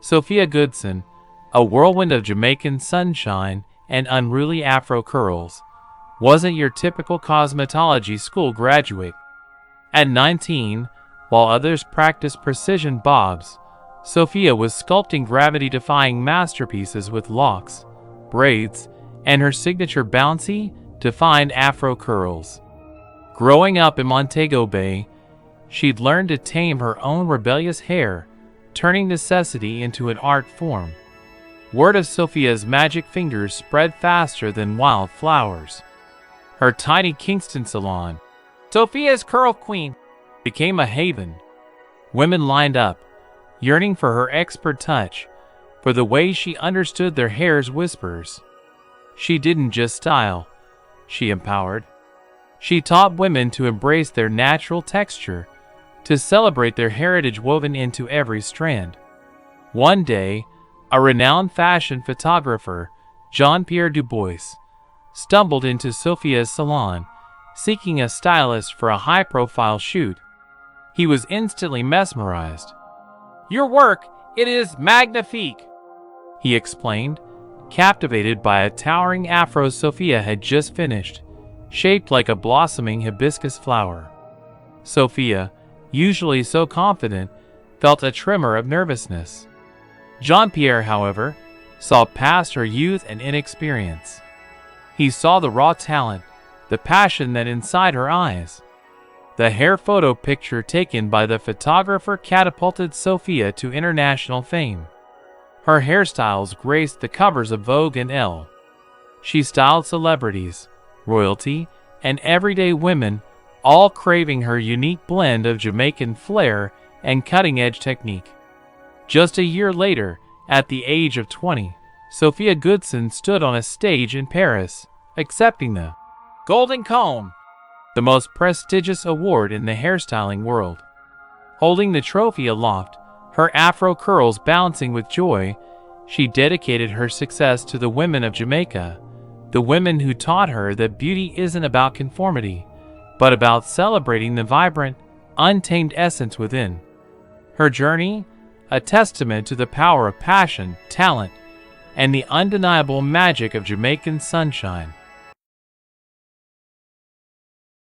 Sophia Goodson, a whirlwind of Jamaican sunshine and unruly afro curls, wasn't your typical cosmetology school graduate. At 19, while others practiced precision bobs, Sophia was sculpting gravity-defying masterpieces with locks, braids, and her signature bouncy, defined afro curls. Growing up in Montego Bay, she'd learned to tame her own rebellious hair, turning necessity into an art form. Word of Sophia's magic fingers spread faster than wildflowers. Her tiny Kingston salon, Sophia's Curl Queen, became a haven. Women lined up, yearning for her expert touch, for the way she understood their hair's whispers. She didn't just style, she empowered. She taught women to embrace their natural texture, to celebrate their heritage woven into every strand. One day, a renowned fashion photographer, Jean-Pierre Dubois, stumbled into Sophia's salon, seeking a stylist for a high-profile shoot. He was instantly mesmerized. "Your work, it is magnifique," he explained, captivated by a towering afro Sophia had just finished, shaped like a blossoming hibiscus flower. Sophia, usually so confident, felt a tremor of nervousness. Jean-Pierre, however, saw past her youth and inexperience. He saw the raw talent, the passion that inside her eyes. The hair photo picture taken by the photographer catapulted Sophia to international fame. Her hairstyles graced the covers of Vogue and Elle. She styled celebrities, royalty, and everyday women, all craving her unique blend of Jamaican flair and cutting-edge technique. Just a year later, at the age of 20, Sophia Goodson stood on a stage in Paris, accepting the Golden Comb, the most prestigious award in the hairstyling world. Holding the trophy aloft, her afro curls bouncing with joy, she dedicated her success to the women of Jamaica, the women who taught her that beauty isn't about conformity, but about celebrating the vibrant, untamed essence within. Her journey, a testament to the power of passion, talent, and the undeniable magic of Jamaican sunshine.